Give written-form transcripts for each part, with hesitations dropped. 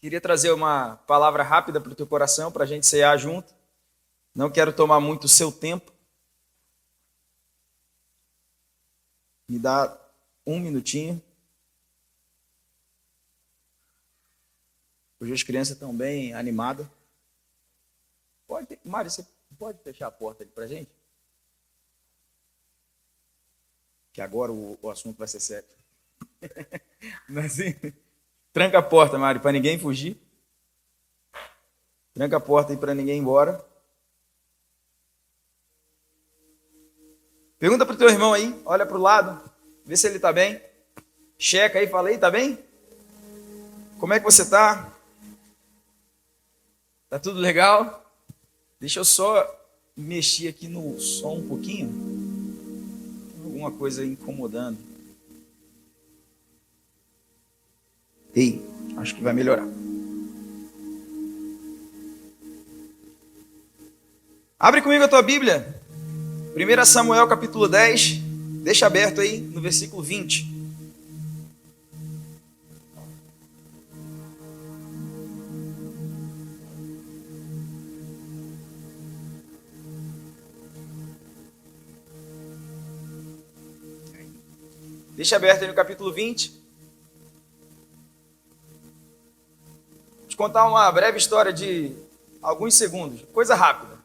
Queria trazer uma palavra rápida para o teu coração, para a gente cear junto. Não quero tomar muito o seu tempo. Me dá um minutinho. Hoje as crianças estão bem animadas. Mário, você pode fechar a porta ali para a gente? Que agora o assunto vai ser sério. Assim, tranca a porta, Mário, para ninguém fugir. Tranca a porta aí para ninguém ir embora. Pergunta para o teu irmão aí, olha para o lado, vê se ele está bem. Checa aí, fala aí, está bem? Como é que você está? Tá tudo legal? Deixa eu só mexer aqui no som um pouquinho. Tem alguma coisa incomodando. Ei, acho que vai melhorar. Abre comigo a tua Bíblia. 1 Samuel capítulo 10. Deixa aberto aí no versículo 20. Deixa aberto aí no capítulo 20. Vou te contar uma breve história de alguns segundos, coisa rápida.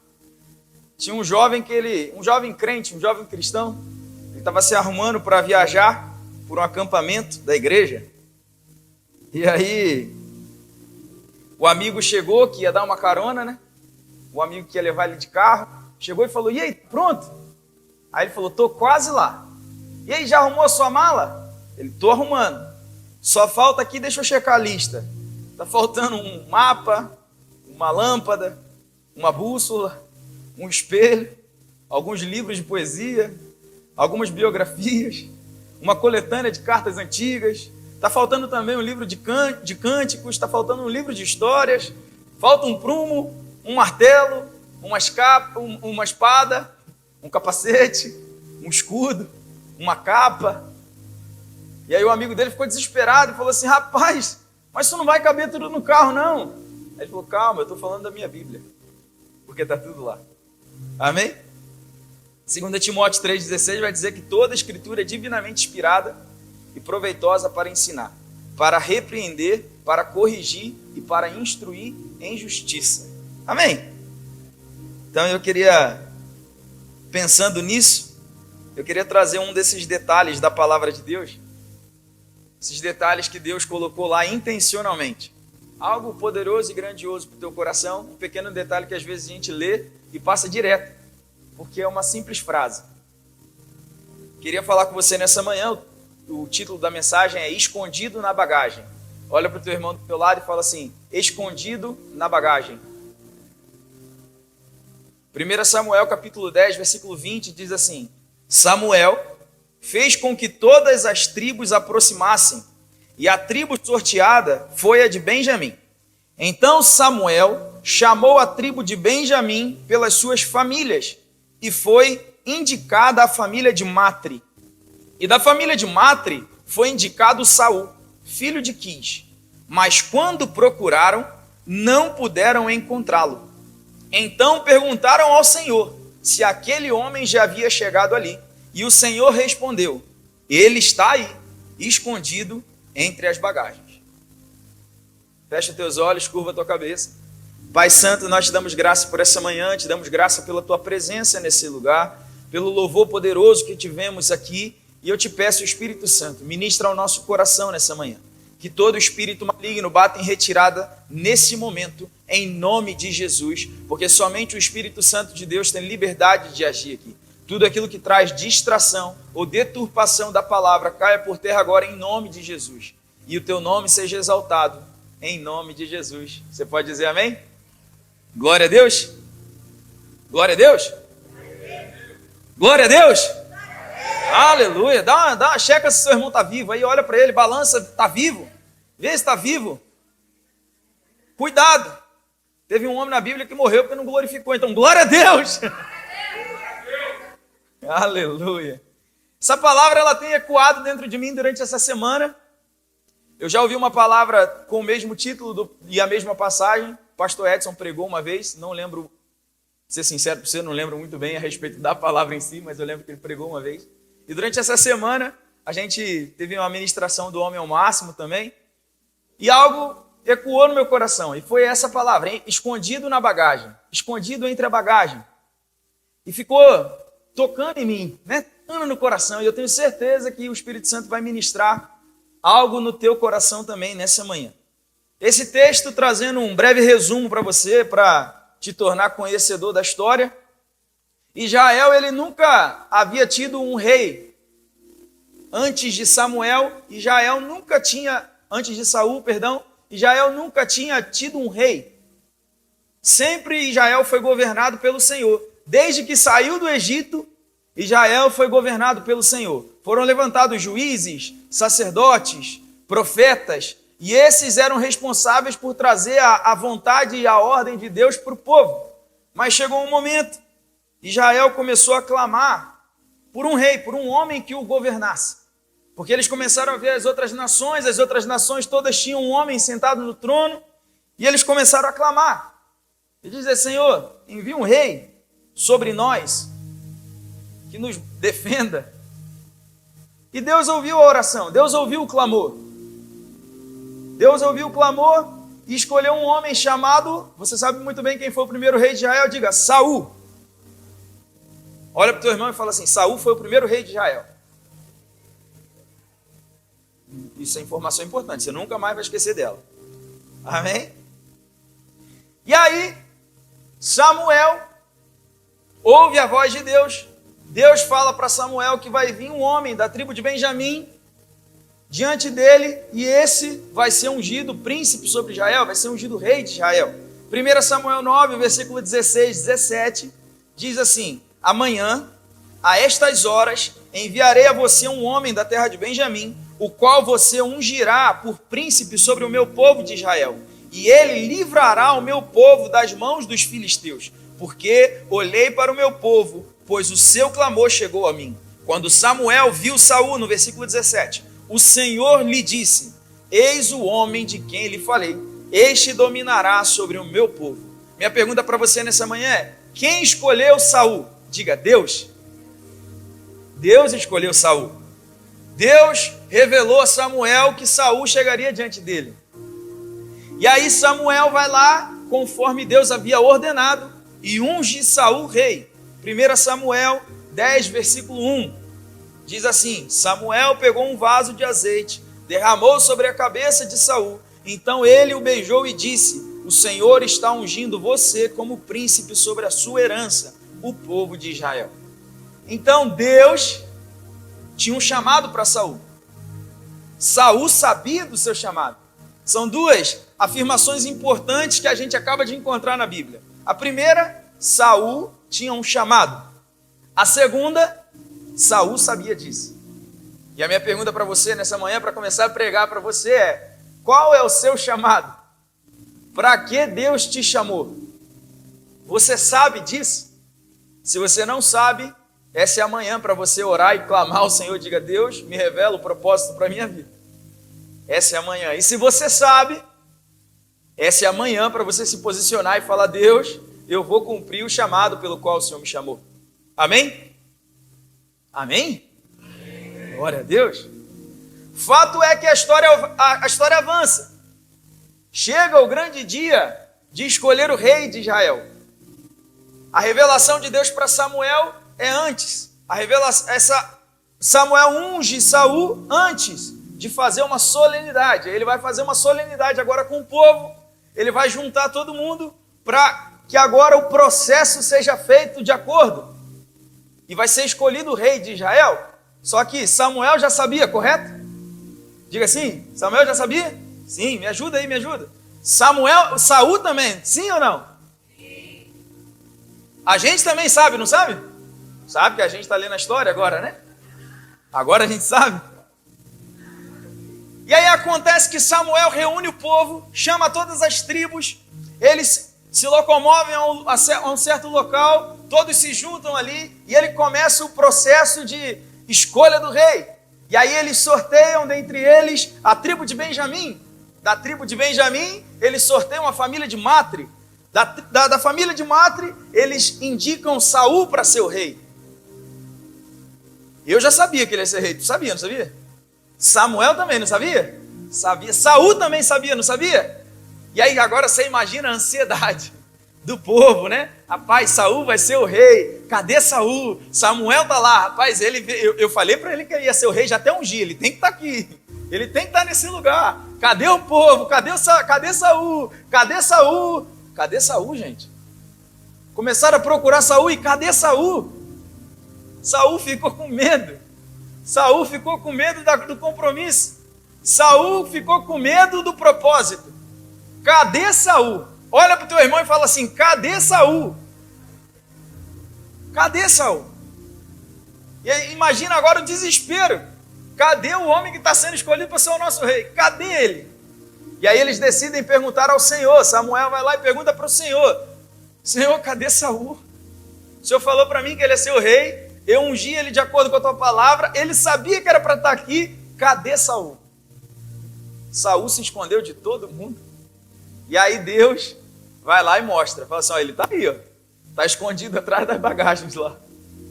Tinha um jovem crente, um jovem cristão, ele estava se arrumando para viajar por um acampamento da igreja. E aí, o amigo chegou, que ia dar uma carona, né? O amigo que ia levar ele de carro, chegou e falou, e aí, pronto? Aí ele falou, tô quase lá. E aí, já arrumou a sua mala? Ele, tô arrumando. Só falta aqui, deixa eu checar a lista. Tá faltando um mapa, uma lâmpada, uma bússola, um espelho, alguns livros de poesia, algumas biografias, uma coletânea de cartas antigas. Tá faltando também um livro de cânticos, tá faltando um livro de histórias. Falta um prumo, um martelo, uma espada, um capacete, um escudo, uma capa. E aí o amigo dele ficou desesperado e falou assim, rapaz, mas isso não vai caber tudo no carro, não. Aí ele falou, calma, eu estou falando da minha Bíblia, porque está tudo lá. Amém? 2 Timóteo 3,16 vai dizer que toda a escritura é divinamente inspirada e proveitosa para ensinar, para repreender, para corrigir e para instruir em justiça. Amém? Então eu queria, pensando nisso, eu queria trazer um desses detalhes da palavra de Deus, esses detalhes que Deus colocou lá intencionalmente. Algo poderoso e grandioso para o teu coração, um pequeno detalhe que às vezes a gente lê e passa direto, porque é uma simples frase. Queria falar com você nessa manhã, o título da mensagem é Escondido na Bagagem. Olha para o teu irmão do teu lado e fala assim, escondido na bagagem. 1 Samuel capítulo 10, versículo 20 diz assim, Samuel fez com que todas as tribos aproximassem, e a tribo sorteada foi a de Benjamim. Então Samuel chamou a tribo de Benjamim pelas suas famílias, e foi indicada a família de Matri. E da família de Matri foi indicado Saul, filho de Quis. Mas quando procuraram, não puderam encontrá-lo. Então perguntaram ao Senhor se aquele homem já havia chegado ali. E o Senhor respondeu, ele está aí, escondido entre as bagagens. Fecha teus olhos, curva tua cabeça. Pai Santo, nós te damos graça por essa manhã, te damos graça pela tua presença nesse lugar, pelo louvor poderoso que tivemos aqui, e eu te peço, Espírito Santo, ministra ao nosso coração nessa manhã, que todo espírito maligno bata em retirada nesse momento, em nome de Jesus, porque somente o Espírito Santo de Deus tem liberdade de agir aqui. Tudo aquilo que traz distração ou deturpação da palavra caia por terra agora em nome de Jesus. E o teu nome seja exaltado em nome de Jesus. Você pode dizer amém? Glória a Deus? Glória a Deus? Glória a Deus? Aleluia. Dá uma checa se seu irmão está vivo. Aí olha para ele, balança, está vivo? Vê se está vivo. Cuidado. Teve um homem na Bíblia que morreu porque não glorificou. Então, glória a Deus. Aleluia. Essa palavra ela tem ecoado dentro de mim durante essa semana. Eu já ouvi uma palavra com o mesmo título e a mesma passagem. O pastor Edson pregou uma vez, não lembro, ser sincero para você, não lembro muito bem a respeito da palavra em si, mas eu lembro que ele pregou uma vez. E durante essa semana, a gente teve uma ministração do Homem ao Máximo também, e algo ecoou no meu coração, e foi essa palavra, hein? Escondido na bagagem, escondido entre a bagagem. E ficou tocando em mim, né? Tocando no coração, e eu tenho certeza que o Espírito Santo vai ministrar algo no teu coração também nessa manhã. Esse texto trazendo um breve resumo para você, para te tornar conhecedor da história. Israel, ele nunca havia tido um rei antes de Samuel. Israel nunca tinha, antes de Saul, perdão, Israel nunca tinha tido um rei. Sempre Israel foi governado pelo Senhor. Desde que saiu do Egito, Israel foi governado pelo Senhor. Foram levantados juízes, sacerdotes, profetas, e esses eram responsáveis por trazer a vontade e a ordem de Deus para o povo. Mas chegou um momento, Israel começou a clamar por um rei, por um homem que o governasse. Porque eles começaram a ver as outras nações todas tinham um homem sentado no trono, e eles começaram a clamar. E dizer, Senhor, envia um rei sobre nós, que nos defenda. E Deus ouviu a oração, Deus ouviu o clamor. Deus ouviu o clamor e escolheu um homem chamado, você sabe muito bem quem foi o primeiro rei de Israel, diga, Saul. Olha para o teu irmão e fala assim, Saul foi o primeiro rei de Israel. Isso é informação importante, você nunca mais vai esquecer dela. Amém? E aí, Samuel ouve a voz de Deus. Deus fala para Samuel que vai vir um homem da tribo de Benjamim diante dele, e esse vai ser ungido príncipe sobre Israel, vai ser ungido rei de Israel. 1 Samuel 9, versículo 16, 17, diz assim, amanhã, a estas horas, enviarei a você um homem da terra de Benjamim, o qual você ungirá por príncipe sobre o meu povo de Israel, e ele livrará o meu povo das mãos dos filisteus, porque olhei para o meu povo, pois o seu clamor chegou a mim. Quando Samuel viu Saul, no versículo 17, o Senhor lhe disse, eis o homem de quem lhe falei, este dominará sobre o meu povo. Minha pergunta para você nessa manhã é, quem escolheu Saul? Diga, Deus. Deus escolheu Saul. Deus revelou a Samuel que Saul chegaria diante dele. E aí Samuel vai lá, conforme Deus havia ordenado, e unge Saul rei. 1 Samuel 10, versículo 1. Diz assim, Samuel pegou um vaso de azeite, derramou sobre a cabeça de Saul. Então ele o beijou e disse, o Senhor está ungindo você como príncipe sobre a sua herança, o povo de Israel. Então Deus tinha um chamado para Saul. Saul sabia do seu chamado. São duas afirmações importantes que a gente acaba de encontrar na Bíblia. A primeira, Saul tinha um chamado. A segunda, Saul sabia disso. E a minha pergunta para você nessa manhã, para começar a pregar para você é, qual é o seu chamado? Para que Deus te chamou? Você sabe disso? Se você não sabe, essa é a manhã para você orar e clamar ao Senhor, diga, Deus, me revela o propósito para a minha vida. Essa é a manhã. E se você sabe, essa é a manhã para você se posicionar e falar, Deus, eu vou cumprir o chamado pelo qual o Senhor me chamou. Amém? Amém? Amém. Glória a Deus. Fato é que a história avança. Chega o grande dia de escolher o rei de Israel. A revelação de Deus para Samuel é antes. Samuel unge Saul antes de fazer uma solenidade. Ele vai fazer uma solenidade agora com o povo. Ele vai juntar todo mundo para que agora o processo seja feito de acordo. E vai ser escolhido o rei de Israel. Só que Samuel já sabia, correto? Diga assim, Samuel já sabia? Sim, me ajuda aí, me ajuda. Saul também, sim ou não? Sim. A gente também sabe, não sabe? Sabe que a gente está lendo a história agora, né? Agora a gente sabe. E aí acontece que Samuel reúne o povo, chama todas as tribos, eles se locomovem a um certo local, todos se juntam ali, e ele começa o processo de escolha do rei. E aí eles sorteiam dentre eles a tribo de Benjamim. Da tribo de Benjamim, eles sorteiam a família de Matre. Da família de Matre, eles indicam Saul para ser o rei. Eu já sabia que ele ia ser rei. Tu sabia, não sabia? Samuel também, não sabia? Sabia. Saul também sabia, não sabia? E aí agora você imagina a ansiedade do povo, né? Rapaz, Saul vai ser o rei. Cadê Saul? Samuel tá lá. Rapaz, eu falei para ele que ele ia ser o rei já até um dia. Ele tem que estar aqui. Ele tem que estar nesse lugar. Cadê o povo? Cadê Saul? Cadê Saul? Cadê Saul, gente? Começaram a procurar Saul e cadê Saul? Saul ficou com medo. Saul ficou com medo do compromisso. Saul ficou com medo do propósito. Cadê Saul? Olha para o teu irmão e fala assim: cadê Saul? Cadê Saul? E aí, imagina agora o desespero. Cadê o homem que está sendo escolhido para ser o nosso rei? Cadê ele? E aí eles decidem perguntar ao Senhor. Samuel vai lá e pergunta para o Senhor: Senhor, cadê Saul? O Senhor falou para mim que ele ia ser o rei. Eu ungi ele de acordo com a tua palavra. Ele sabia que era para estar aqui. Cadê Saul? Saul se escondeu de todo mundo. E aí Deus vai lá e mostra. Fala assim: ó, ele está aí, ó. Está escondido atrás das bagagens lá.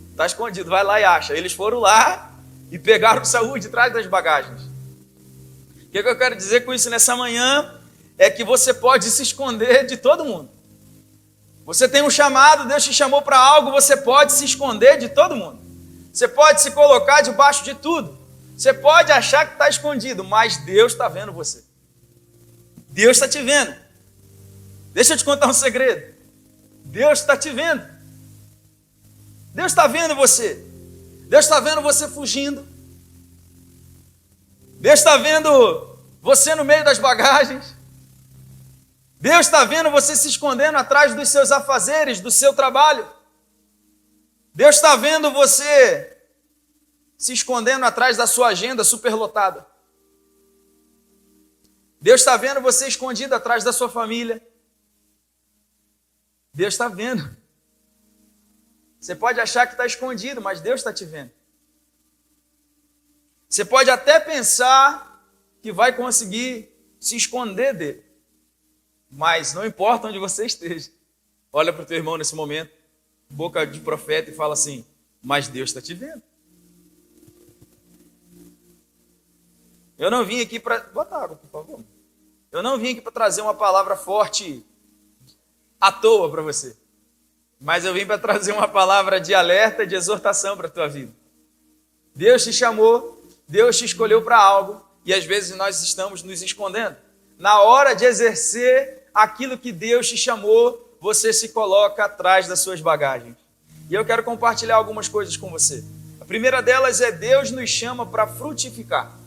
Está escondido, vai lá e acha. Eles foram lá e pegaram Saul de trás das bagagens. O que eu quero dizer com isso nessa manhã é que você pode se esconder de todo mundo. Você tem um chamado, Deus te chamou para algo, você pode se esconder de todo mundo. Você pode se colocar debaixo de tudo. Você pode achar que está escondido, mas Deus está vendo você. Deus está te vendo. Deixa eu te contar um segredo. Deus está te vendo. Deus está vendo você. Deus está vendo você fugindo. Deus está vendo você no meio das bagagens. Deus está vendo você se escondendo atrás dos seus afazeres, do seu trabalho. Deus está vendo você se escondendo atrás da sua agenda superlotada. Deus está vendo você escondido atrás da sua família. Deus está vendo. Você pode achar que está escondido, mas Deus está te vendo. Você pode até pensar que vai conseguir se esconder dele. Mas não importa onde você esteja. Olha para o teu irmão nesse momento, boca de profeta, e fala assim: mas Deus está te vendo. Eu não vim aqui para... Bota água, por favor. Eu não vim aqui para trazer uma palavra forte à toa para você. Mas eu vim para trazer uma palavra de alerta, de exortação para a tua vida. Deus te chamou, Deus te escolheu para algo, e às vezes nós estamos nos escondendo. Na hora de exercer aquilo que Deus te chamou, você se coloca atrás das suas bagagens. E eu quero compartilhar algumas coisas com você. A primeira delas é: Deus nos chama para frutificar.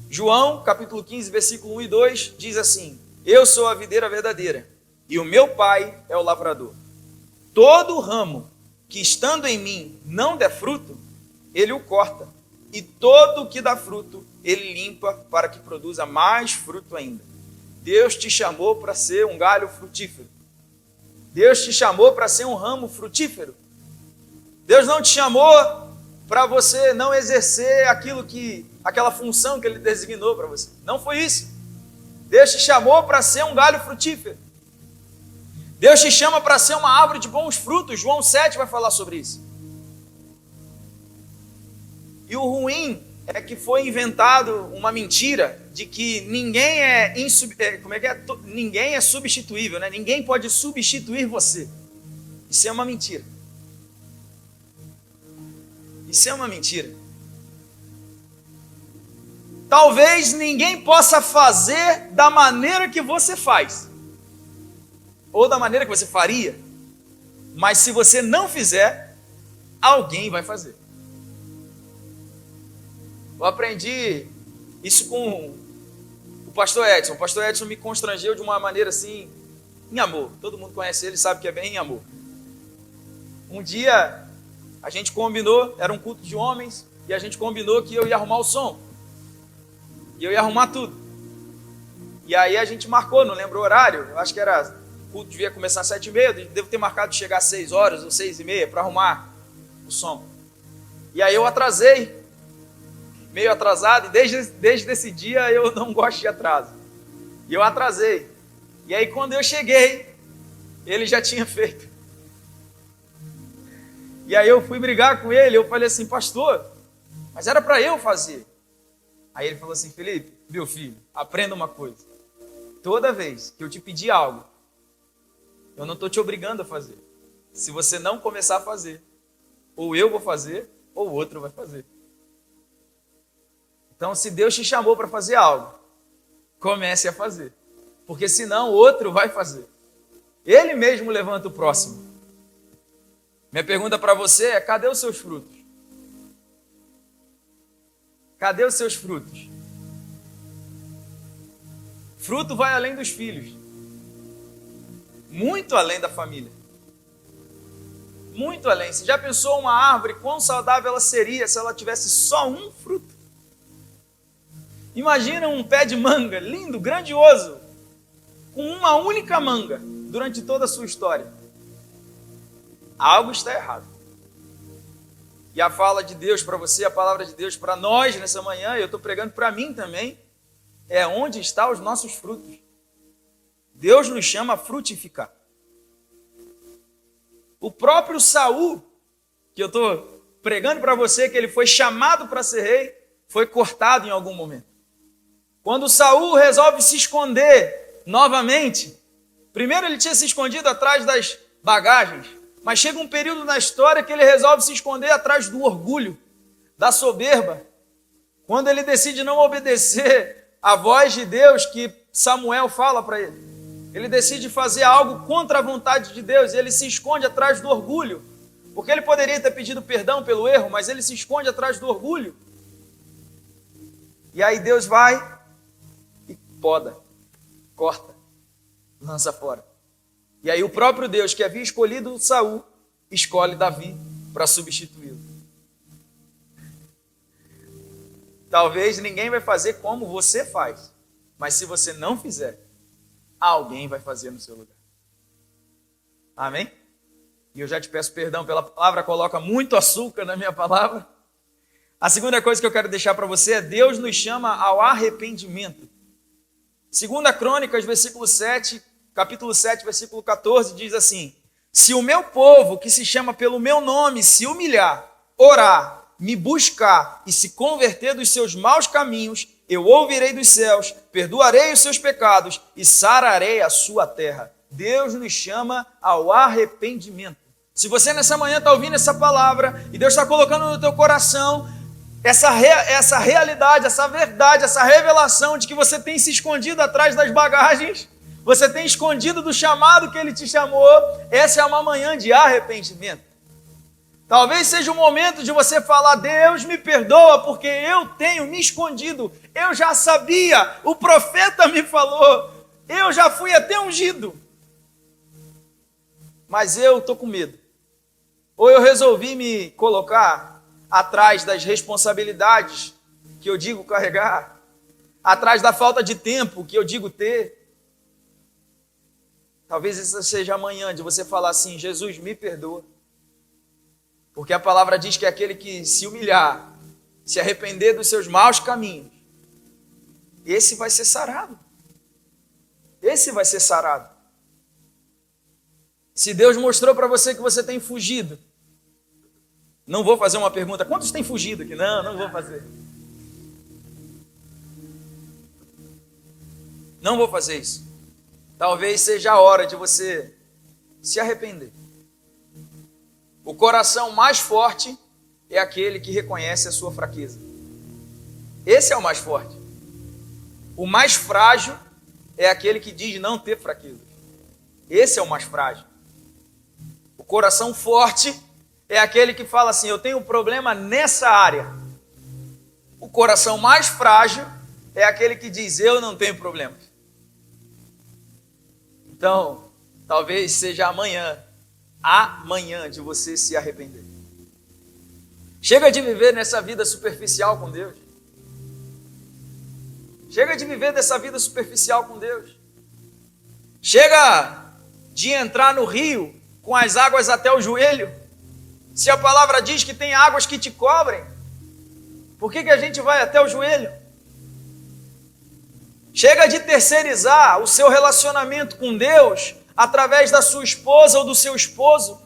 João, capítulo 15, versículo 1 e 2, diz assim: eu sou a videira verdadeira, e o meu pai é o lavrador. Todo ramo que estando em mim não der fruto, ele o corta, e todo o que dá fruto, ele limpa para que produza mais fruto ainda. Deus te chamou para ser um galho frutífero. Deus te chamou para ser um ramo frutífero. Deus não te chamou para você não exercer aquela função que Ele designou para você. Não foi isso. Deus te chamou para ser um galho frutífero. Deus te chama para ser uma árvore de bons frutos. João 7 vai falar sobre isso. E o ruim é que foi inventado uma mentira de que ninguém ninguém é substituível, né? Ninguém pode substituir você. Isso é uma mentira. Isso é uma mentira. Talvez ninguém possa fazer da maneira que você faz, ou da maneira que você faria, mas se você não fizer, alguém vai fazer. Eu aprendi isso com o pastor Edson. O pastor Edson me constrangeu de uma maneira assim, em amor. Todo mundo conhece ele, sabe que é bem em amor. Um dia a gente combinou, era um culto de homens, e a gente combinou que eu ia arrumar o som. E eu ia arrumar tudo. E aí a gente marcou, não lembro o horário, eu acho que era, o culto devia começar às 7h30, devo ter marcado de chegar às 6 horas ou 6h30 para arrumar o som. E aí eu atrasei. meio atrasado, e desde esse dia eu não gosto de atraso. E eu atrasei. E aí quando eu cheguei, ele já tinha feito. E aí eu fui brigar com ele, eu falei assim, pastor, mas era para eu fazer. Aí ele falou assim, Felipe, meu filho, aprenda uma coisa. Toda vez que eu te pedir algo, eu não estou te obrigando a fazer. Se você não começar a fazer, ou eu vou fazer, ou o outro vai fazer. Então, se Deus te chamou para fazer algo, comece a fazer. Porque senão o outro vai fazer. Ele mesmo levanta o próximo. Minha pergunta para você é, cadê os seus frutos? Cadê os seus frutos? Fruto vai além dos filhos. Muito além da família. Muito além. Você já pensou uma árvore, quão saudável ela seria se ela tivesse só um fruto? Imagina um pé de manga, lindo, grandioso, com uma única manga durante toda a sua história. Algo está errado. E a fala de Deus para você, a palavra de Deus para nós nessa manhã, e eu estou pregando para mim também, é onde estão os nossos frutos. Deus nos chama a frutificar. O próprio Saul, que eu estou pregando para você, que ele foi chamado para ser rei, foi cortado em algum momento. Quando Saul resolve se esconder novamente, primeiro ele tinha se escondido atrás das bagagens, mas chega um período na história que ele resolve se esconder atrás do orgulho, da soberba, quando ele decide não obedecer a voz de Deus que Samuel fala para ele. Ele decide fazer algo contra a vontade de Deus, e ele se esconde atrás do orgulho, porque ele poderia ter pedido perdão pelo erro, mas ele se esconde atrás do orgulho. E aí Deus vai e poda, corta, lança fora. E aí o próprio Deus, que havia escolhido Saul, escolhe Davi para substituí-lo. Talvez ninguém vai fazer como você faz, mas se você não fizer, alguém vai fazer no seu lugar. Amém? E eu já te peço perdão pela palavra, coloca muito açúcar na minha palavra. A segunda coisa que eu quero deixar para você é Deus nos chama ao arrependimento. 2 Crônicas, capítulo 7, versículo 14, diz assim: se o meu povo, que se chama pelo meu nome, se humilhar, orar, me buscar e se converter dos seus maus caminhos, eu ouvirei dos céus, perdoarei os seus pecados e sararei a sua terra. Deus nos chama ao arrependimento. Se você nessa manhã está ouvindo essa palavra e Deus está colocando no teu coração essa realidade, essa verdade, essa revelação de que você tem se escondido atrás das bagagens, você tem escondido do chamado que Ele te chamou, essa é uma manhã de arrependimento. Talvez seja o momento de você falar: Deus me perdoa porque eu tenho me escondido, eu já sabia, o profeta me falou, eu já fui até ungido, mas eu estou com medo. Ou eu resolvi me colocar atrás das responsabilidades que eu digo carregar, atrás da falta de tempo que eu digo ter. Talvez essa seja a manhã de você falar assim: Jesus, me perdoa. Porque a palavra diz que aquele que se humilhar, se arrepender dos seus maus caminhos, esse vai ser sarado. Esse vai ser sarado. Se Deus mostrou para você que você tem fugido, não vou fazer uma pergunta: quantos têm fugido aqui? Não vou fazer. Não vou fazer isso. Talvez seja a hora de você se arrepender. O coração mais forte é aquele que reconhece a sua fraqueza. Esse é o mais forte. O mais frágil é aquele que diz não ter fraqueza. Esse é o mais frágil. O coração forte é aquele que fala assim: eu tenho um problema nessa área. O coração mais frágil é aquele que diz: eu não tenho problemas. Então, talvez seja amanhã de você se arrepender. Chega de viver nessa vida superficial com Deus. Chega de viver dessa vida superficial com Deus. Chega de entrar no rio com as águas até o joelho. Se a palavra diz que tem águas que te cobrem, Por que a gente vai até o joelho? Chega de terceirizar o seu relacionamento com Deus através da sua esposa ou do seu esposo.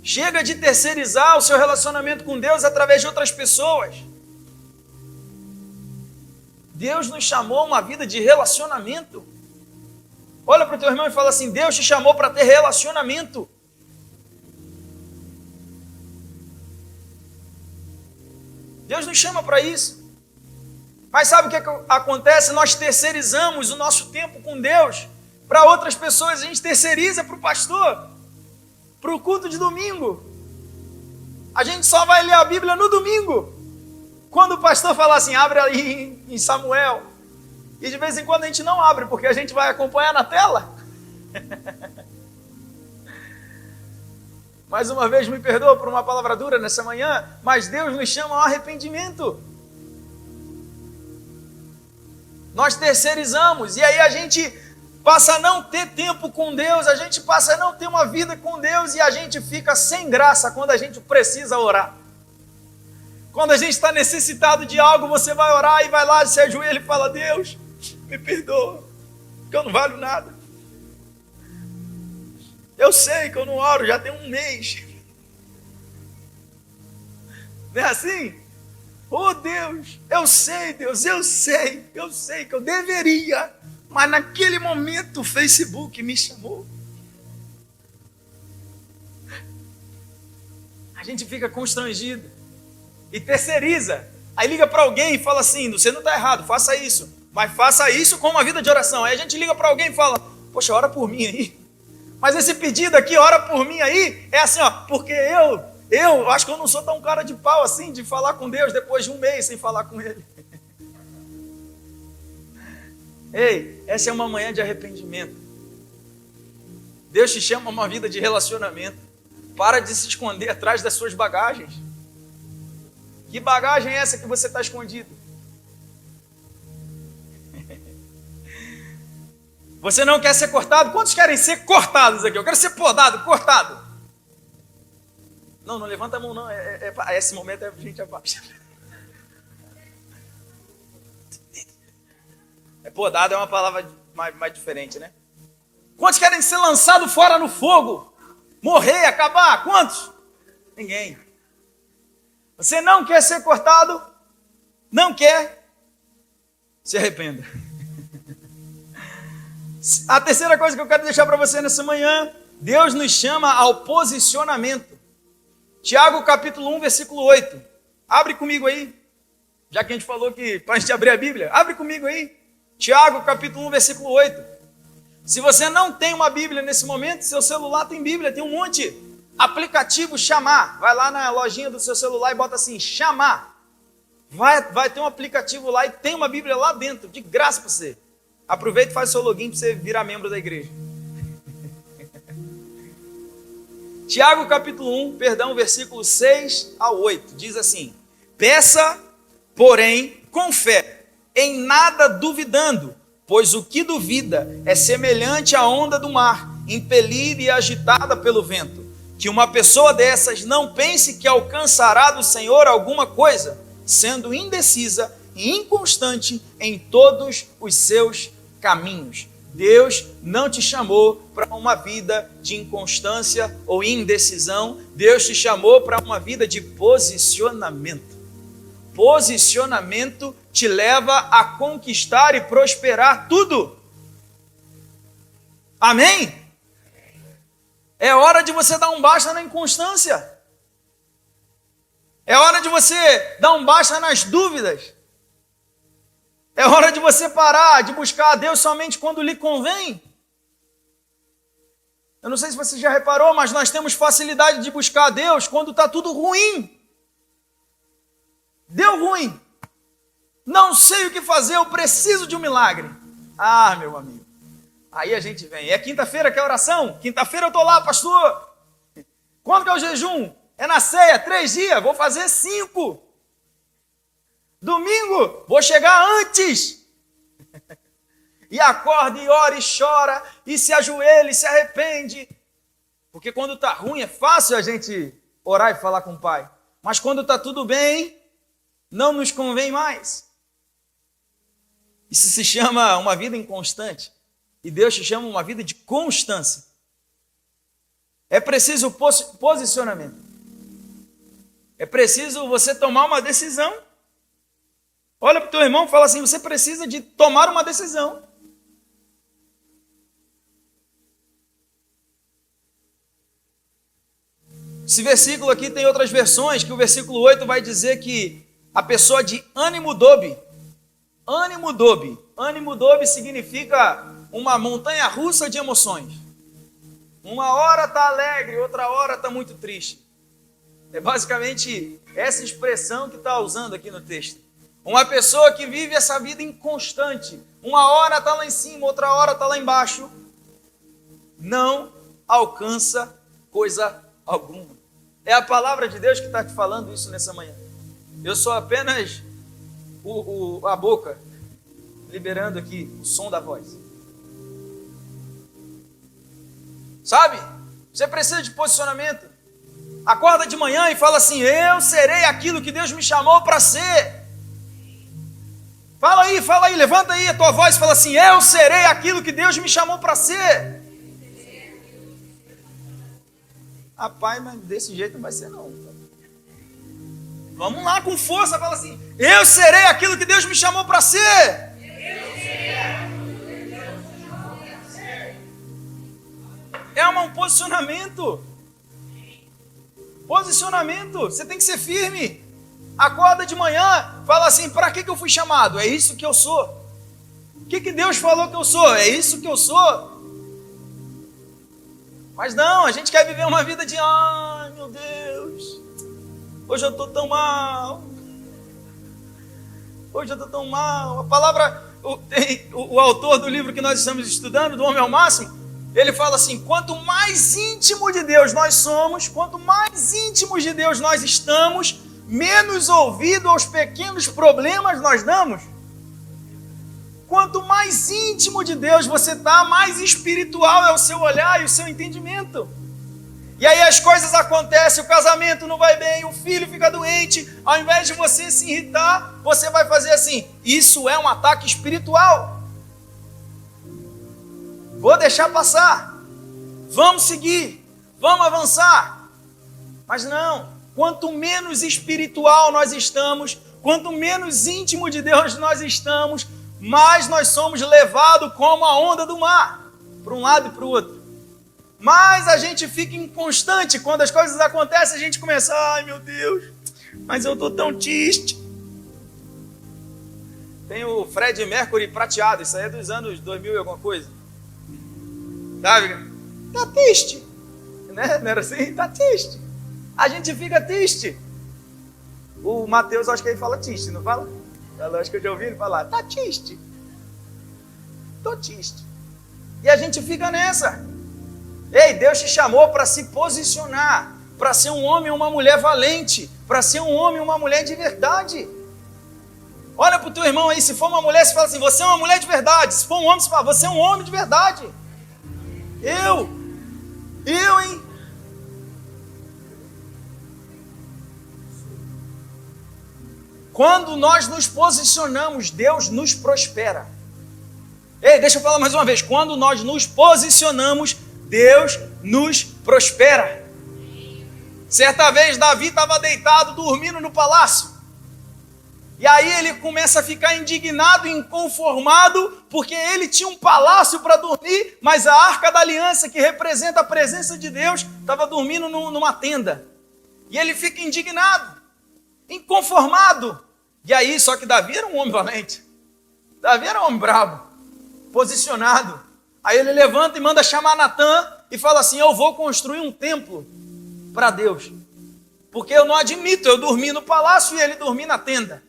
Chega de terceirizar o seu relacionamento com Deus através de outras pessoas. Deus nos chamou a uma vida de relacionamento. Olha para o teu irmão e fala assim: Deus te chamou para ter relacionamento. Deus nos chama para isso. Mas sabe o que acontece? Nós terceirizamos o nosso tempo com Deus para outras pessoas. A gente terceiriza para o pastor, para o culto de domingo. A gente só vai ler a Bíblia no domingo, quando o pastor falar assim: abre ali em Samuel. E de vez em quando a gente não abre, porque a gente vai acompanhar na tela. Mais uma vez, me perdoa por uma palavra dura nessa manhã, mas Deus nos chama ao arrependimento. Nós terceirizamos, e aí a gente passa a não ter tempo com Deus, a gente passa a não ter uma vida com Deus, e a gente fica sem graça quando a gente precisa orar. Quando a gente está necessitado de algo, você vai orar e vai lá, se ajoelha e fala: Deus, me perdoa, que eu não valho nada. Eu sei que eu não oro, já tem um mês. Não é assim? Oh Deus, eu sei, Deus, eu sei que eu deveria, mas naquele momento o Facebook me chamou. A gente fica constrangido e terceiriza. Aí liga para alguém e fala assim: você não está errado, faça isso, mas faça isso com uma vida de oração. Aí a gente liga para alguém e fala: poxa, ora por mim aí. Mas esse pedido aqui, ora por mim aí, é assim, ó, porque eu acho que eu não sou tão cara de pau assim de falar com Deus depois de um mês sem falar com Ele. Ei, essa é uma manhã de arrependimento. Deus te chama a uma vida de relacionamento. Para de se esconder atrás das suas bagagens. Que bagagem é essa que você está escondido? Você não quer ser cortado? Quantos querem ser cortados aqui? Eu quero ser podado, cortado. Não levanta a mão não. Esse momento é gente abaixo. Podado é uma palavra mais diferente, né? Quantos querem ser lançados fora no fogo? Morrer, acabar? Quantos? Ninguém. Você não quer ser cortado? Não quer? Se arrependa. A terceira coisa que eu quero deixar para você nessa manhã: Deus nos chama ao posicionamento. Tiago capítulo 1, versículo 8. Abre comigo aí. Já que a gente falou que para a gente abrir a Bíblia, abre comigo aí. Tiago capítulo 1, versículo 8. Se você não tem uma Bíblia nesse momento, seu celular tem Bíblia, tem um monte. Aplicativo chamar. Vai lá na lojinha do seu celular e bota assim: chamar. Vai ter um aplicativo lá e tem uma Bíblia lá dentro, de graça para você. Aproveita e faz o seu login para você virar membro da igreja. Tiago capítulo 1, versículo 6 ao 8, diz assim: peça, porém, com fé, em nada duvidando, pois o que duvida é semelhante à onda do mar, impelida e agitada pelo vento. Que uma pessoa dessas não pense que alcançará do Senhor alguma coisa, sendo indecisa e inconstante em todos os seus caminhos. Deus não te chamou para uma vida de inconstância ou indecisão. Deus te chamou para uma vida de posicionamento. Posicionamento te leva a conquistar e prosperar tudo. Amém? É hora de você dar um basta na inconstância. É hora de você dar um basta nas dúvidas. É hora de você parar de buscar a Deus somente quando lhe convém. Eu não sei se você já reparou, mas nós temos facilidade de buscar a Deus quando está tudo ruim. Deu ruim. Não sei o que fazer, eu preciso de um milagre. Ah, meu amigo. Aí a gente vem. É quinta-feira que é oração? Quinta-feira eu estou lá, pastor. Quando que é o jejum? É na ceia, 3 dias, vou fazer 5. Domingo, vou chegar antes. E acorda, e ora, e chora, e se ajoelha, e se arrepende. Porque quando está ruim é fácil a gente orar e falar com o Pai. mas quando está tudo bem, não nos convém mais. Isso se chama uma vida inconstante. E Deus te chama uma vida de constância. É preciso posicionamento. É preciso você tomar uma decisão. Olha para o teu irmão e fala assim, você precisa de tomar uma decisão. Esse versículo aqui tem outras versões, que o versículo 8 vai dizer que a pessoa de ânimo dobe. Ânimo dobe significa uma montanha russa de emoções. Uma hora está alegre, outra hora está muito triste. É basicamente essa expressão que está usando aqui no texto. Uma pessoa que vive essa vida inconstante. Uma hora está lá em cima, outra hora está lá embaixo. Não alcança coisa alguma. É a palavra de Deus que está te falando isso nessa manhã. Eu sou apenas a boca, liberando aqui o som da voz. Sabe? Você precisa de posicionamento. Acorda de manhã e fala assim, eu serei aquilo que Deus me chamou para ser. Fala aí, levanta aí a tua voz e fala assim, eu serei aquilo que Deus me chamou para ser. Rapaz, mas desse jeito não vai ser não. Vamos lá com força, fala assim, eu serei aquilo que Deus me chamou para ser. É um posicionamento. Posicionamento, você tem que ser firme. Acorda de manhã, fala assim, para que eu fui chamado? É isso que eu sou. O que Deus falou que eu sou? É isso que eu sou. Mas não, a gente quer viver uma vida de, ai meu Deus, hoje eu estou tão mal. Hoje eu estou tão mal. A palavra, o autor do livro que nós estamos estudando, do Homem ao Máximo, ele fala assim, quanto mais íntimo de Deus nós somos, quanto mais íntimos de Deus nós estamos, menos ouvido aos pequenos problemas nós damos. Quanto mais íntimo de Deus você está, mais espiritual é o seu olhar e o seu entendimento. E aí as coisas acontecem, o casamento não vai bem, o filho fica doente, ao invés de você se irritar, você vai fazer assim, isso é um ataque espiritual. Vou deixar passar, vamos seguir, vamos avançar. Mas não, quanto menos espiritual nós estamos, quanto menos íntimo de Deus nós estamos, mais nós somos levados como a onda do mar, para um lado e para o outro. Mas a gente fica inconstante, quando as coisas acontecem, a gente começa, ai meu Deus, mas eu estou tão triste. Tem o Fred Mercury prateado, isso aí é dos anos 2000 e alguma coisa. Sabe? Tá triste, né? Não era assim? Tá triste. A gente fica triste. O Mateus, acho que ele fala triste, não fala? Acho que eu já ouvi ele falar, tá triste. Tô triste. E a gente fica nessa. Ei, Deus te chamou para se posicionar, para ser um homem ou uma mulher valente, para ser um homem ou uma mulher de verdade. Olha para o teu irmão aí, se for uma mulher, você fala assim, você é uma mulher de verdade. Se for um homem, você fala, você é um homem de verdade. Eu, hein? Quando nós nos posicionamos, Deus nos prospera. Ei, deixa eu falar mais uma vez. Quando nós nos posicionamos, Deus nos prospera. Certa vez, Davi estava deitado, dormindo no palácio. E aí ele começa a ficar indignado e inconformado, porque ele tinha um palácio para dormir, mas a Arca da Aliança, que representa a presença de Deus, estava dormindo numa tenda. E ele fica indignado, inconformado. E aí, só que Davi era um homem valente. Davi era um homem bravo, posicionado. Aí ele levanta e manda chamar Natã e fala assim, eu vou construir um templo para Deus. Porque eu não admito eu dormir no palácio e ele dormir na tenda.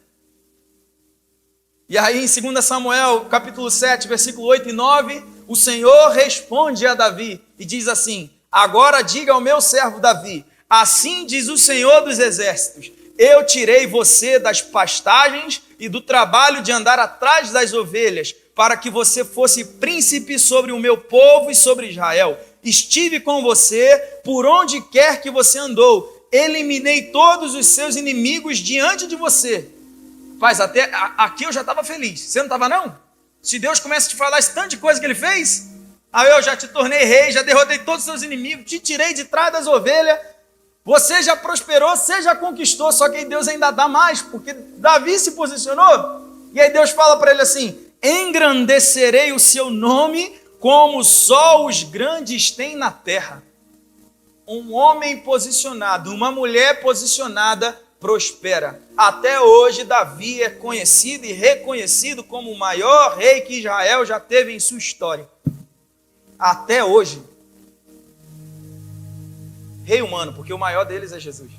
E aí em 2 Samuel, capítulo 7, versículo 8 e 9, o Senhor responde a Davi e diz assim, agora diga ao meu servo Davi, assim diz o Senhor dos Exércitos, eu tirei você das pastagens e do trabalho de andar atrás das ovelhas, para que você fosse príncipe sobre o meu povo e sobre Israel. Estive com você por onde quer que você andou, eliminei todos os seus inimigos diante de você. Paz, até aqui eu já estava feliz. Você não estava não? Se Deus começa a te falar esse tanto de coisa que ele fez, aí eu já te tornei rei, já derrotei todos os seus inimigos, te tirei de trás das ovelhas, você já prosperou, você já conquistou, só que aí Deus ainda dá mais, porque Davi se posicionou, e aí Deus fala para ele assim: engrandecerei o seu nome como só os grandes têm na terra. Um homem posicionado, uma mulher posicionada prospera. Até hoje Davi é conhecido e reconhecido como o maior rei que Israel já teve em sua história. Até hoje. Rei humano, porque o maior deles é Jesus.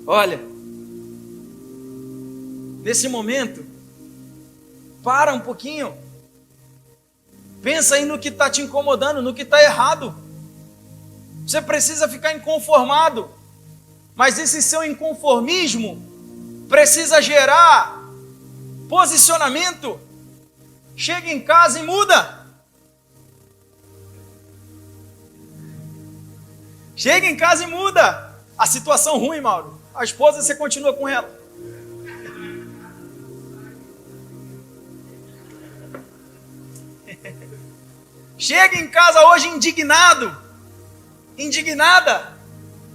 Olha, nesse momento, para um pouquinho. Pensa aí no que está te incomodando, no que está errado. Você precisa ficar inconformado. Mas esse seu inconformismo precisa gerar posicionamento. Chega em casa e muda. Chega em casa e muda. A situação ruim, Mauro. A esposa, você continua com ela. Chega em casa hoje indignado. Indignada.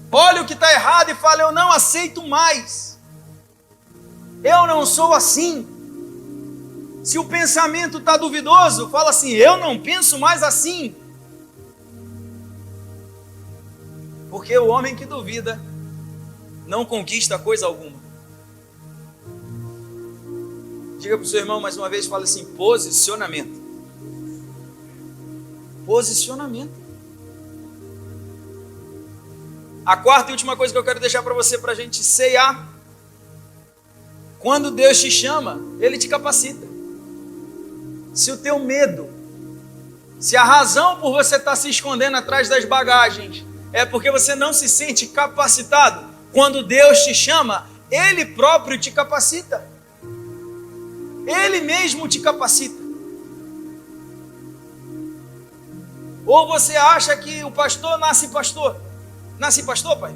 Olha o que está errado e fala: eu não aceito mais. Eu não sou assim. Se o pensamento está duvidoso, fala assim: eu não penso mais assim. Porque o homem que duvida não conquista coisa alguma. Diga para o seu irmão mais uma vez, fala assim: posicionamento. Posicionamento. A quarta e última coisa que eu quero deixar para você, para a gente ceiar: quando Deus te chama, Ele te capacita. Se o teu medo, se a razão por você estar se escondendo atrás das bagagens é porque você não se sente capacitado, quando Deus te chama, Ele próprio te capacita. Ele mesmo te capacita. Ou você acha que o pastor nasce pastor? Nasce pastor, pai?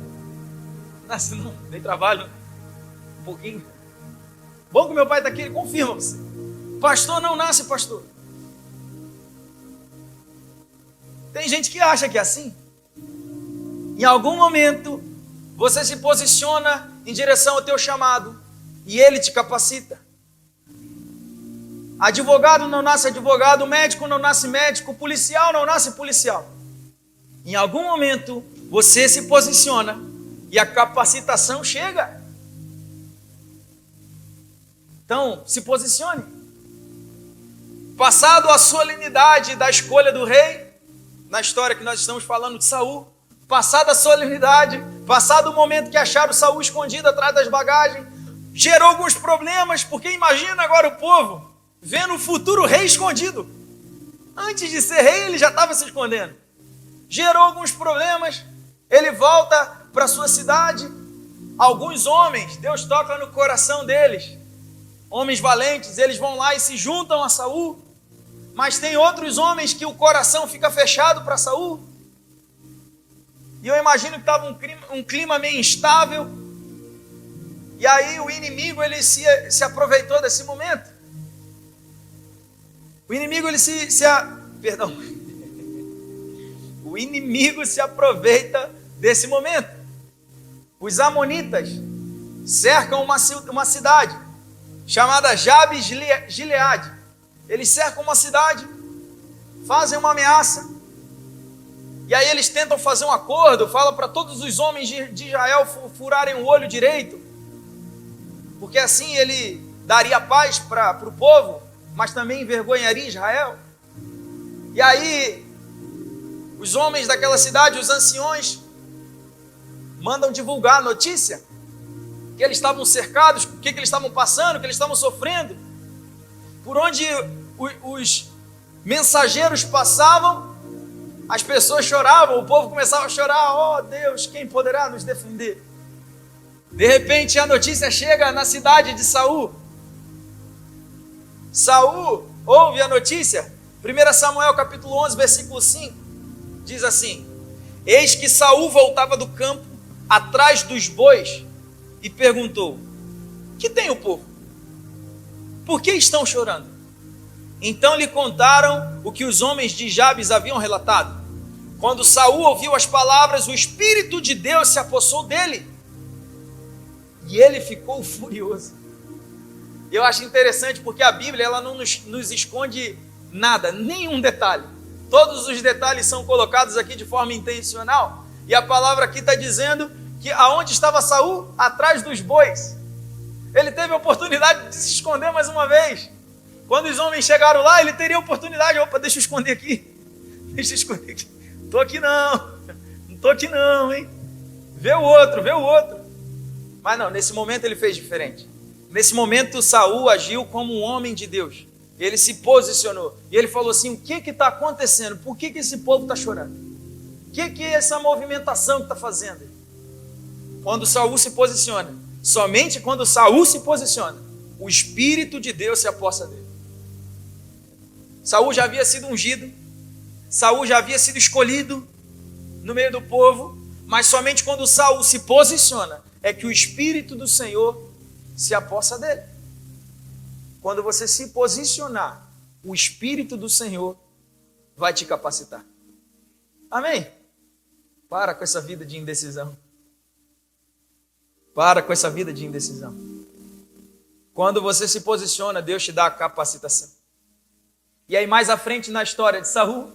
Nasce não, tem trabalho um pouquinho. Bom que meu pai está aqui, ele confirma você. Pastor não nasce pastor. Tem gente que acha que é assim. Em algum momento, você se posiciona em direção ao teu chamado e Ele te capacita. Advogado não nasce advogado, médico não nasce médico, policial não nasce policial. Em algum momento, você se posiciona e a capacitação chega. Então, se posicione. Passado a solenidade da escolha do rei, na história que nós estamos falando de Saul, passada a solenidade, passado o momento que acharam Saul escondido atrás das bagagens, gerou alguns problemas, porque imagina agora o povo vendo o futuro rei escondido. Antes de ser rei, ele já estava se escondendo. Gerou alguns problemas, ele volta para sua cidade. Alguns homens, Deus toca no coração deles, homens valentes, eles vão lá e se juntam a Saul. Mas tem outros homens que o coração fica fechado para Saul. E eu imagino que estava um clima meio instável. E aí o inimigo ele se aproveitou desse momento. O inimigo ele O inimigo se aproveita desse momento. Os amonitas cercam uma cidade chamada Jabes Gileade. Eles cercam uma cidade, fazem uma ameaça, e aí eles tentam fazer um acordo, falam para todos os homens de Israel furarem o olho direito, porque assim ele daria paz para o povo, mas também envergonharia Israel. E aí os homens daquela cidade, os anciões, mandam divulgar a notícia que eles estavam cercados, o que eles estavam passando, o que eles estavam sofrendo. Por onde os mensageiros passavam, as pessoas choravam, o povo começava a chorar: oh Deus, quem poderá nos defender? De repente a notícia chega na cidade de Saul. Saul ouve a notícia. 1 Samuel capítulo 11, versículo 5, diz assim: Eis que Saul voltava do campo atrás dos bois e perguntou: que tem o povo? Por que estão chorando? Então lhe contaram o que os homens de Jabes haviam relatado. Quando Saul ouviu as palavras, o Espírito de Deus se apossou dele e ele ficou furioso. Eu acho interessante porque a Bíblia ela não nos esconde nada, nenhum detalhe. Todos os detalhes são colocados aqui de forma intencional. E a palavra aqui está dizendo que aonde estava Saul? Atrás dos bois. Ele teve a oportunidade de se esconder mais uma vez. Quando os homens chegaram lá, ele teria a oportunidade. Opa, deixa eu esconder aqui. Deixa eu esconder aqui. Não estou aqui não. Não estou aqui não, hein? Vê o outro, vê o outro. Mas não, nesse momento ele fez diferente. Nesse momento Saul agiu como um homem de Deus. Ele se posicionou. E ele falou assim: o que está acontecendo? Por que esse povo está chorando? O que é essa movimentação que está fazendo? Quando Saul se posiciona, somente quando Saul se posiciona, o Espírito de Deus se apossa dele. Saul já havia sido ungido, Saul já havia sido escolhido no meio do povo, mas somente quando Saul se posiciona é que o Espírito do Senhor se apossa dele. Quando você se posicionar, o Espírito do Senhor vai te capacitar. Amém? Para com essa vida de indecisão. Para com essa vida de indecisão. Quando você se posiciona, Deus te dá a capacitação. E aí mais à frente na história de Saul,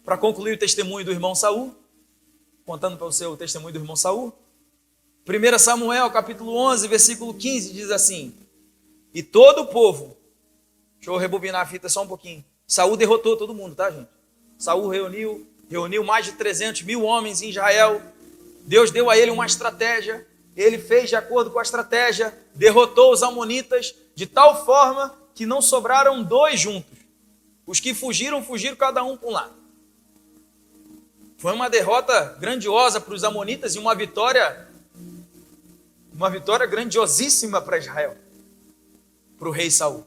para concluir o testemunho do irmão Saul, contando para você o testemunho do irmão Saul, 1 Samuel capítulo 11, versículo 15 diz assim: e todo o povo, deixa eu rebobinar a fita só um pouquinho, Saul derrotou todo mundo, tá gente? Saul reuniu mais de 300 mil homens em Israel, Deus deu a ele uma estratégia, ele fez de acordo com a estratégia, derrotou os amonitas de tal forma que não sobraram dois juntos. Os que fugiram cada um para um lado. Foi uma derrota grandiosa para os amonitas e uma vitória grandiosíssima para Israel, para o rei Saul.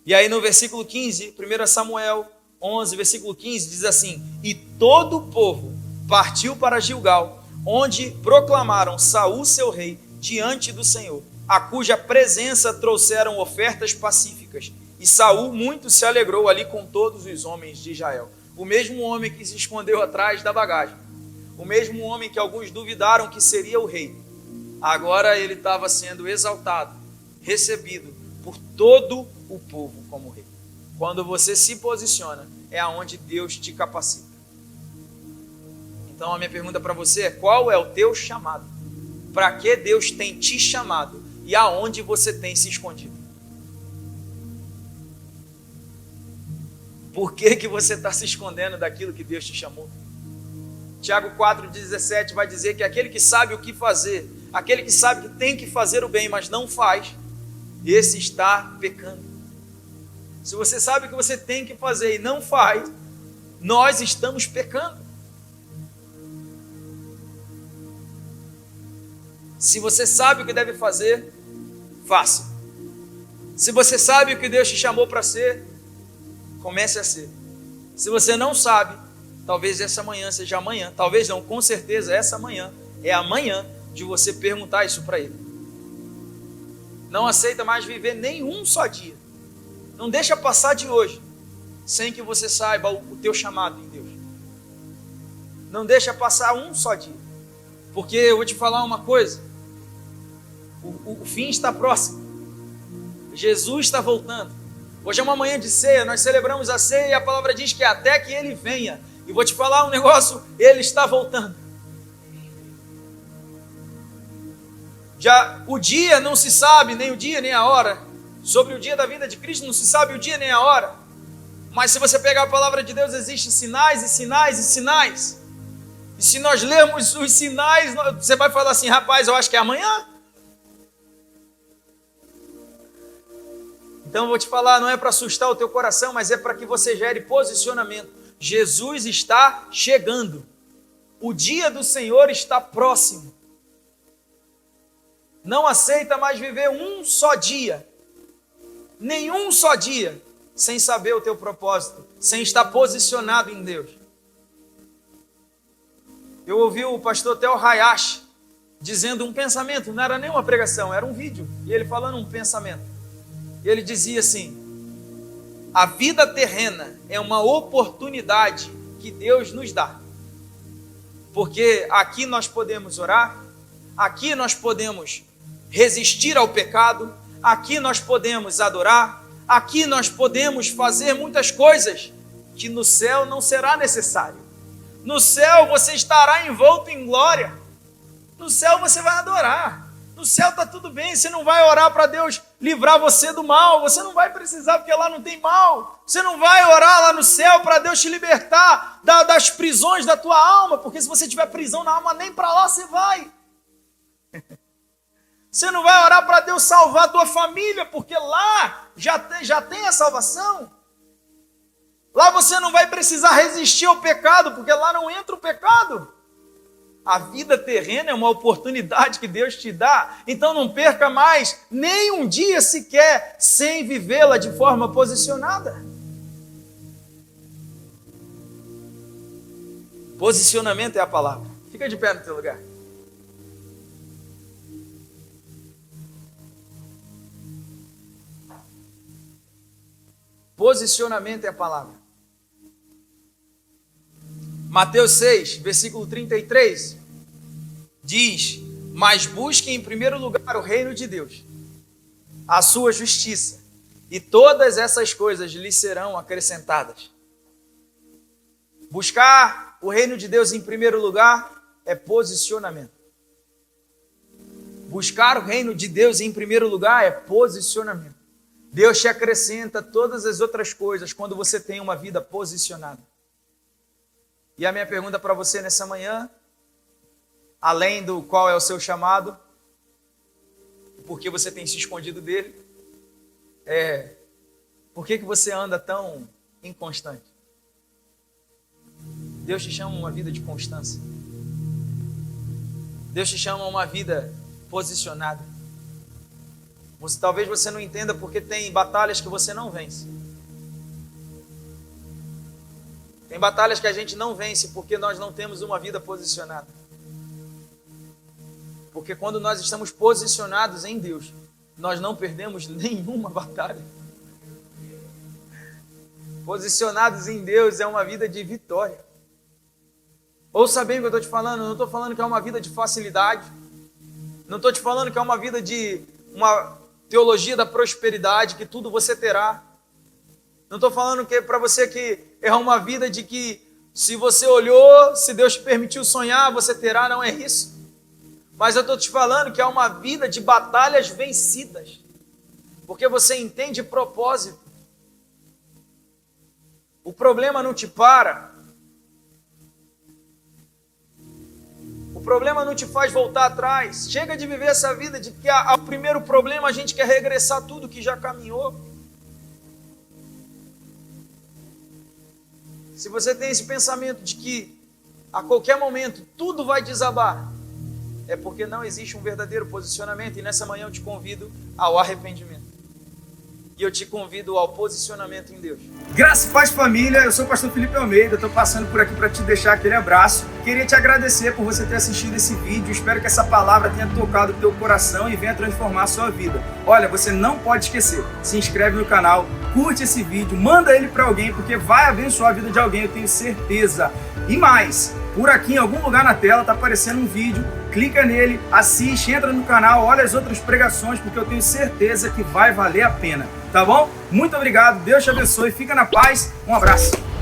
E aí no versículo 15, 1 Samuel 11, versículo 15, diz assim: e todo o povo partiu para Gilgal, onde proclamaram Saul seu rei diante do Senhor, a cuja presença trouxeram ofertas pacíficas. E Saul muito se alegrou ali com todos os homens de Israel. O mesmo homem que se escondeu atrás da bagagem, o mesmo homem que alguns duvidaram que seria o rei, agora ele estava sendo exaltado, recebido por todo o povo como rei. Quando você se posiciona, é aonde Deus te capacita. Então a minha pergunta para você é: qual é o teu chamado? Para que Deus tem te chamado e aonde você tem se escondido? Por que você está se escondendo daquilo que Deus te chamou? Tiago 4,17 vai dizer que aquele que sabe o que fazer, aquele que sabe que tem que fazer o bem, mas não faz, esse está pecando. Se você sabe o que você tem que fazer e não faz, nós estamos pecando. Se você sabe o que deve fazer, faça. Se você sabe o que Deus te chamou para ser, comece a ser. Se você não sabe, talvez essa manhã seja amanhã, talvez não, com certeza essa manhã é amanhã de você perguntar isso para Ele. Não aceita mais viver nenhum só dia. Não deixa passar de hoje sem que você saiba o teu chamado em Deus. Não deixa passar um só dia. Porque eu vou te falar uma coisa, o fim está próximo. Jesus está voltando. Hoje é uma manhã de ceia, nós celebramos a ceia e a palavra diz que até que Ele venha. E vou te falar um negócio, Ele está voltando. Já o dia não se sabe, nem o dia nem a hora. Sobre o dia da vida de Cristo não se sabe o dia nem a hora. Mas se você pegar a palavra de Deus, existem sinais e sinais e sinais. E se nós lermos os sinais, você vai falar assim: rapaz, eu acho que é amanhã. Então eu vou te falar, não é para assustar o teu coração, mas é para que você gere posicionamento. Jesus está chegando. O dia do Senhor está próximo. Não aceita mais viver um só dia, nenhum só dia, sem saber o teu propósito, sem estar posicionado em Deus. Eu ouvi o pastor Theo Hayashi dizendo um pensamento, não era nem uma pregação, era um vídeo, e ele falando um pensamento. E ele dizia assim: a vida terrena é uma oportunidade que Deus nos dá. Porque aqui nós podemos orar, aqui nós podemos resistir ao pecado, aqui nós podemos adorar, aqui nós podemos fazer muitas coisas que no céu não será necessário. No céu você estará envolto em glória. No céu você vai adorar. No céu está tudo bem, você não vai orar para Deus livrar você do mal, você não vai precisar porque lá não tem mal. Você não vai orar lá no céu para Deus te libertar das prisões da tua alma, porque se você tiver prisão na alma, nem para lá você vai. Você não vai orar para Deus salvar a tua família, porque lá já tem a salvação. Lá você não vai precisar resistir ao pecado, porque lá não entra o pecado. A vida terrena é uma oportunidade que Deus te dá, então não perca mais nem um dia sequer sem vivê-la de forma posicionada. Posicionamento é a palavra. Fica de pé no teu lugar. Posicionamento é a palavra. Mateus 6, versículo 33, diz: mas busquem em primeiro lugar o reino de Deus, a sua justiça, e todas essas coisas lhes serão acrescentadas. Buscar o reino de Deus em primeiro lugar é posicionamento. Buscar o reino de Deus em primeiro lugar é posicionamento. Deus te acrescenta todas as outras coisas quando você tem uma vida posicionada. E a minha pergunta para você nessa manhã, além do qual é o seu chamado, por que você tem se escondido dele, é: por que você anda tão inconstante? Deus te chama a uma vida de constância. Deus te chama a uma vida posicionada. Talvez você não entenda porque tem batalhas que você não vence. Tem batalhas que a gente não vence porque nós não temos uma vida posicionada. Porque quando nós estamos posicionados em Deus, nós não perdemos nenhuma batalha. Posicionados em Deus é uma vida de vitória. Ouça bem o que eu estou te falando. Eu não estou falando que é uma vida de facilidade. Não estou te falando que é uma vida de uma teologia da prosperidade, que tudo você terá. Não estou falando que para você que é uma vida de que se você olhou, se Deus te permitiu sonhar, você terá, não é isso. Mas eu estou te falando que é uma vida de batalhas vencidas, porque você entende propósito. O problema não te para. O problema não te faz voltar atrás. Chega de viver essa vida de que ao primeiro problema a gente quer regressar tudo que já caminhou. Se você tem esse pensamento de que a qualquer momento tudo vai desabar, é porque não existe um verdadeiro posicionamento. E nessa manhã eu te convido ao arrependimento. E eu te convido ao posicionamento em Deus. Graça e paz, família. Eu sou o pastor Felipe Almeida. Estou passando por aqui para te deixar aquele abraço. Queria te agradecer por você ter assistido esse vídeo. Espero que essa palavra tenha tocado o teu coração e venha transformar a sua vida. Olha, você não pode esquecer. Se inscreve no canal, curte esse vídeo, manda ele para alguém, porque vai abençoar a vida de alguém, eu tenho certeza. E mais, por aqui em algum lugar na tela está aparecendo um vídeo. Clica nele, assiste, entra no canal, olha as outras pregações, porque eu tenho certeza que vai valer a pena. Tá bom? Muito obrigado, Deus te abençoe, fica na paz, um abraço.